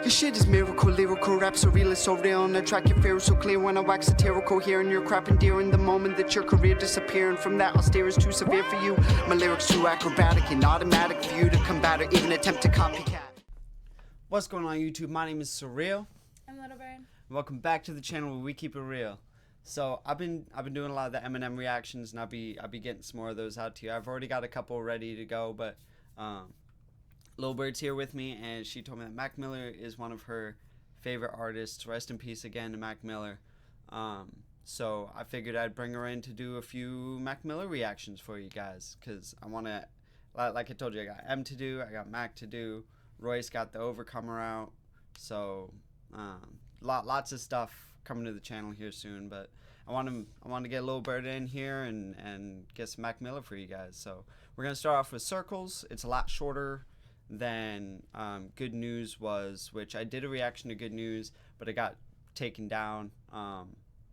This shit is miracle, lyrical rap, so real is so real. On the track, your fear is so clear when I wax satirical. Hearing your crap and dear in the moment that your career disappearing from that austere is too severe for you. My lyrics too acrobatic and automatic for you to combat or even attempt to copycat. What's going on YouTube? My name is Surreal. I'm Little Bird. Welcome back to the channel where we keep it real. So I've been doing a lot of the Eminem reactions, and I'll be getting some more of those out to you. I've already got a couple ready to go, but Lil Bird's here with me, and she told me that Mac Miller is one of her favorite artists. Rest in peace again to Mac Miller. So I figured I'd bring her in to do a few Mac Miller reactions for you guys, because I want to, like I told you, I got M to do, I got Mac to do, Royce got the Overcomer out, so lots of stuff coming to the channel here soon. But I want to get Lil Bird in here and get some Mac Miller for you guys. So we're gonna start off with Circles. It's a lot shorter than Good News was, which I did a reaction to Good News, but it got taken down.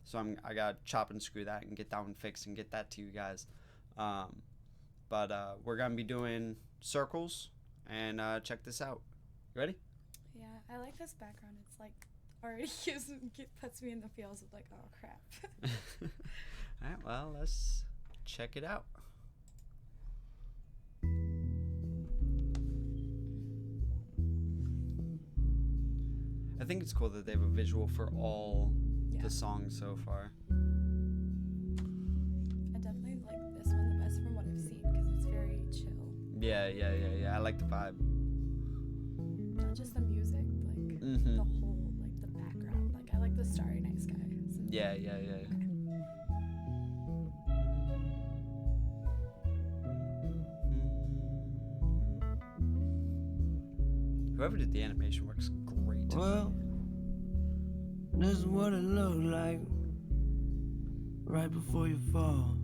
So I got to chop and screw that and get that one fixed and get that to you guys. But we're gonna be doing Circles, and check this out. You ready? Yeah, I like this background. It's like already puts me in the feels of like, oh crap. Alright, well, let's check it out. I think it's cool that they have a visual for all the songs so far. I definitely like this one the best from what I've seen because it's very chill. Yeah. I like the vibe. Not just the music, like the whole, like the background. Like I like the Starry Night Sky. So. Yeah. Okay. Whoever did the animation works great. Well, this is what it looked like right before you fall.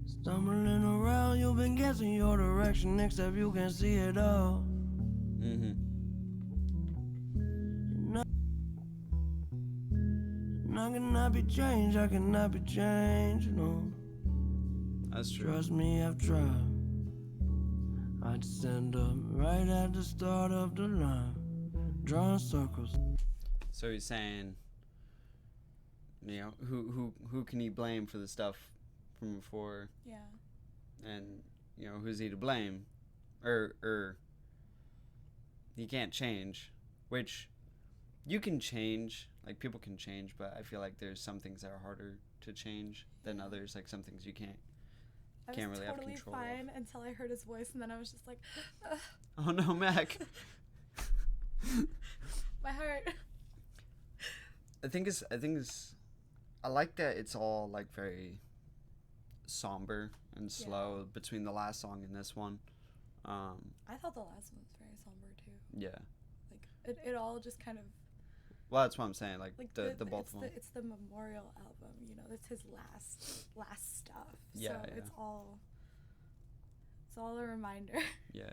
Stumbling around, you've been guessing your direction, except you can see it all. I cannot be changed, I cannot be changed, no. That's true. Trust me, I've tried. I'd stand up right at the start of the line, drawing circles. So he's saying, you know, who can he blame for the stuff from before? Yeah. And, you know, who's he to blame? He can't change, which you can change, like people can change, but I feel like there's some things that are harder to change than others, like some things you can't really have control of. I was totally fine until I heard his voice, and then I was just like, ugh. Oh no, Mac. My heart. I like that it's all like very somber and slow between the last song and this one. I thought the last one was very somber too. Yeah. Like it all just kind of. Well, that's what I'm saying. Like the both of them. It's the memorial album. You know, it's his last stuff. Yeah. So it's all a reminder. Yeah.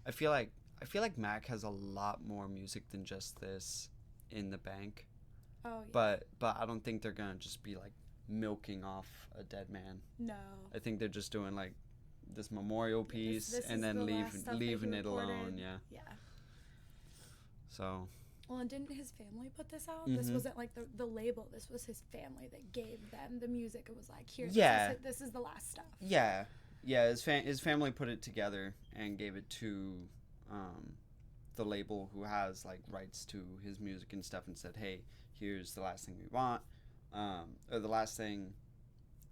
I feel like Mac has a lot more music than just this in the bank. Oh yeah. But I don't think they're gonna just be like milking off a dead man. No. I think they're just doing like this memorial piece this and then leaving it recorded. alone. Yeah. Yeah. So. Well, and didn't his family put this out? This wasn't like the label. This was his family that gave them the music. It was like, here, this is the last stuff. Yeah. His family put it together and gave it to the label who has like rights to his music and stuff, and said, hey, here's the last thing we want, or the last thing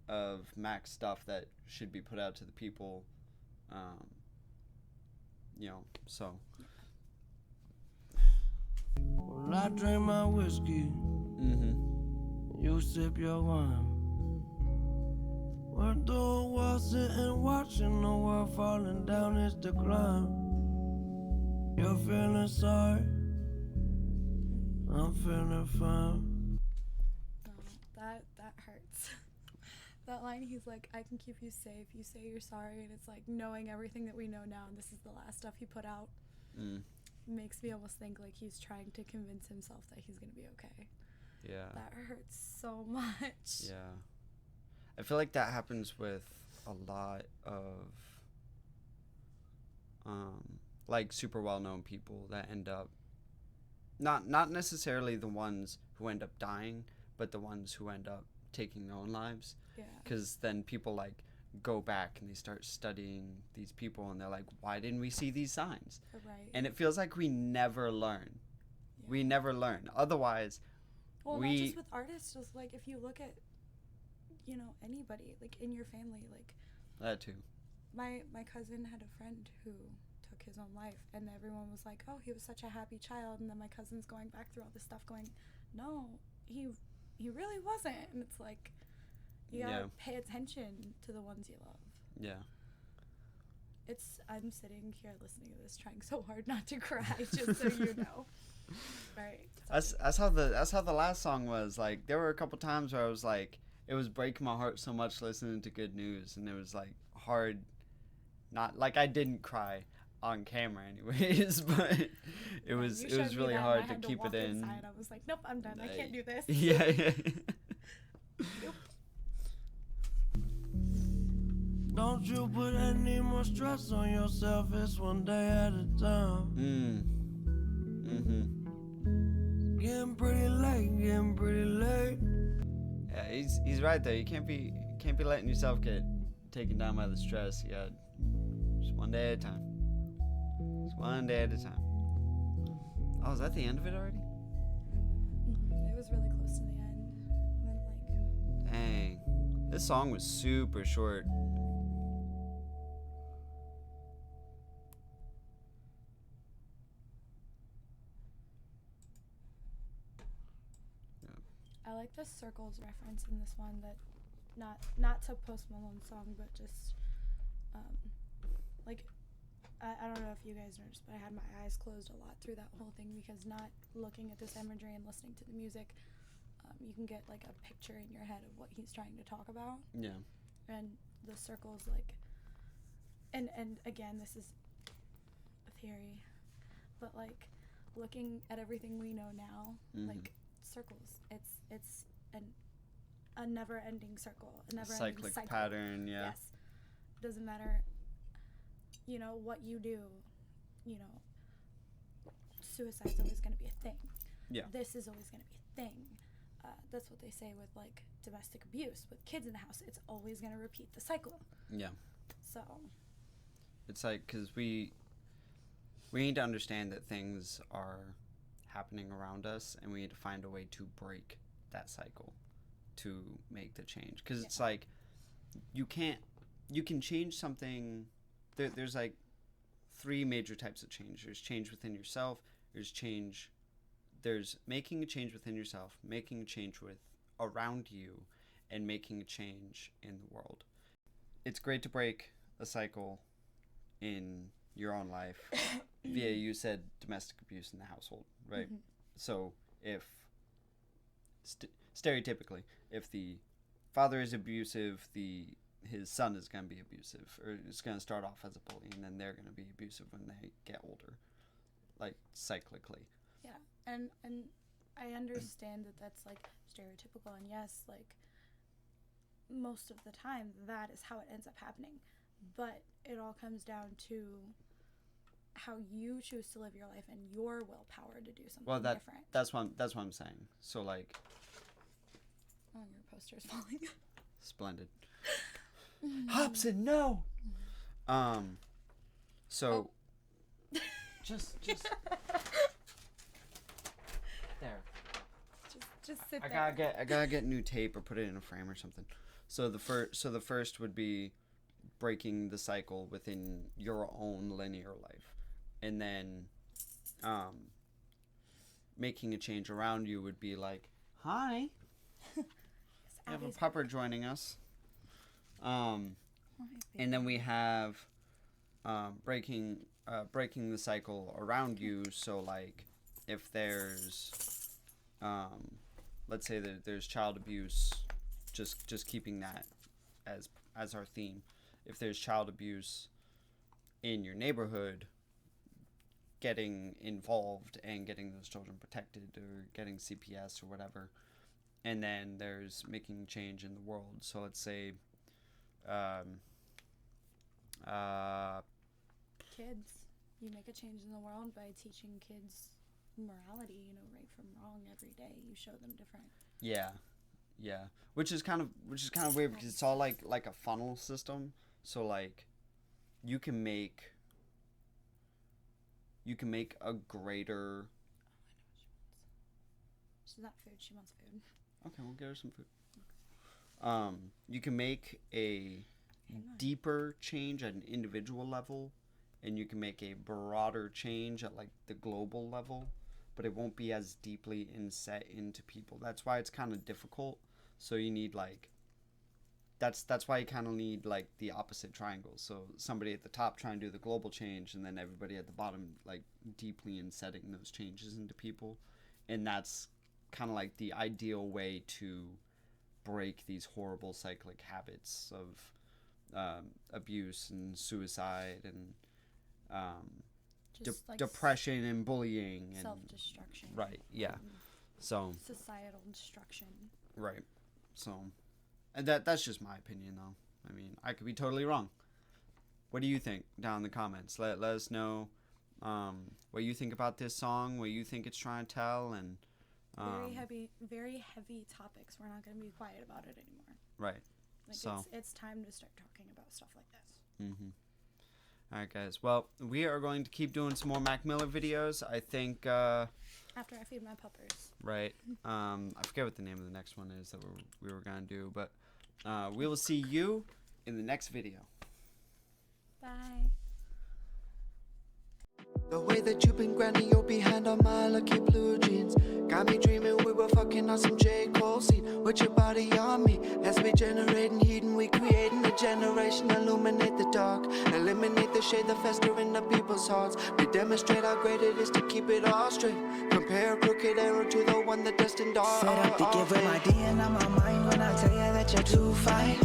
of Mac's stuff that should be put out to the people. You know, so. Well, I drink my whiskey, you sip your wine. We're through a while sitting watching the world falling down its decline. You're feeling sorry, I'm feeling fine. No, that hurts. That line, he's like, I can keep you safe, you say you're sorry, and it's like knowing everything that we know now, and this is the last stuff he put out. Makes me almost think like he's trying to convince himself that he's gonna be okay. Yeah. That hurts so much. Yeah. I feel like that happens with a lot of like super well-known people that end up not necessarily the ones who end up dying, but the ones who end up taking their own lives. Yeah. Because then people like go back and they start studying these people and they're like, why didn't we see these signs? Right. And it feels like we never learn. Yeah. We never learn. Otherwise, well, not just with artists, just like if you look at, you know, anybody like in your family, like that too. My cousin had a friend who took his own life, and everyone was like, oh, he was such a happy child, and then my cousin's going back through all this stuff going, no, he really wasn't. And it's like, you gotta pay attention to the ones you love. Yeah. I'm sitting here listening to this trying so hard not to cry, just so you know. Right. That's how the last song was. Like, there were a couple times where I was like, it was breaking my heart so much listening to Good News, and it was like hard. Not like I didn't cry on camera anyways, but it was really hard to keep it in. Inside. I was like, nope, I'm done. I can't do this. Yeah. Nope. Don't you put any more stress on yourself, it's one day at a time. Getting pretty late. Yeah, he's right there. You can't be letting yourself get taken down by the stress. You got just one day at a time. Just one day at a time. Oh, is that the end of it already? It was really close to the end. And then, Dang. This song was super short. I like the circles reference in this one, that not to Post Malone's song, but just like I don't know if you guys noticed, but I had my eyes closed a lot through that whole thing, because not looking at this imagery and listening to the music, you can get like a picture in your head of what he's trying to talk about. Yeah. And the circles, like, and again, this is a theory, but like looking at everything we know now, like circles, it's a never-ending circle, a never-ending cyclic cycle. pattern. Yeah. Yes. Doesn't matter, you know, what you do, you know, suicide's always going to be a thing. Yeah. This is always going to be a thing. That's what they say with like domestic abuse, with kids in the house. It's always going to repeat the cycle. Yeah. So it's like, because we need to understand that things are happening around us, and we need to find a way to break that cycle to make the change. Because it's like, you can change something. There's like 3 major types of change. There's change within yourself, there's making a change within yourself, making a change with around you, and making a change in the world. It's great to break a cycle in your own life via, you said, domestic abuse in the household, right? Mm-hmm. So if stereotypically, if the father is abusive, his son is going to be abusive, or it's going to start off as a bully, and then they're going to be abusive when they get older, like cyclically. Yeah, and I understand that that's like stereotypical, and yes, like most of the time that is how it ends up happening, but it all comes down to how you choose to live your life and your willpower to do something different. That's what I'm saying. So like, oh, your poster's falling. Splendid. Hobson, no. So just there. Just sit there. I gotta get new tape or put it in a frame or something. So the first would be breaking the cycle within your own linear life, and then making a change around you would be like, hi, we have a pupper joining us. And then we have breaking the cycle around you. So like, if there's let's say that there's child abuse, just keeping that as our theme. If there's child abuse in your neighborhood, getting involved and getting those children protected, or getting CPS or whatever. And then there's making change in the world. So let's say kids, you make a change in the world by teaching kids morality, you know, right from wrong every day. You show them different. Yeah. Which is kind of weird because it's all like a funnel system. So like you can make a greater. She's not food. She wants food. Okay, we'll get her some food. You can make a deeper change at an individual level, and you can make a broader change at like the global level, but it won't be as deeply inset into people. That's why it's kind of difficult. So you need like that's why you kind of need like the opposite triangle. So somebody at the top trying to do the global change, and then everybody at the bottom like deeply insetting those changes into people, and that's kind of like the ideal way to break these horrible cyclic habits of abuse and suicide and Just like depression and bullying and self-destruction. Right. Yeah. So societal destruction. right. So and that's just my opinion though. I mean, I could be totally wrong. What do you think down in the comments? Let us know what you think about this song, what you think it's trying to tell, and very heavy topics. We're not going to be quiet about it anymore. Right. Like so it's time to start talking about stuff like this. All right, guys. Well, we are going to keep doing some more Mac Miller videos. I think. After I feed my puppers. Right. I forget what the name of the next one is that we were gonna do, but we will see you in the next video. Bye. The way that you've been grinding your behind on my lucky blue jeans got me dreaming we were fucking on some J. Cole scene with your body on me as we generating heat and we creating a generation. Illuminate the dark, eliminate the shade that fester in the people's hearts. We demonstrate how great it is to keep it all straight. Compare a crooked arrow to the one that destined all. Set up to give with my DNA on my mind when I tell you that you're too fine.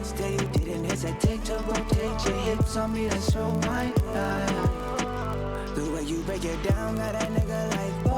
Still you didn't hesitate to rotate your hips on me, that's so mine. The way you break it down, got a nigga like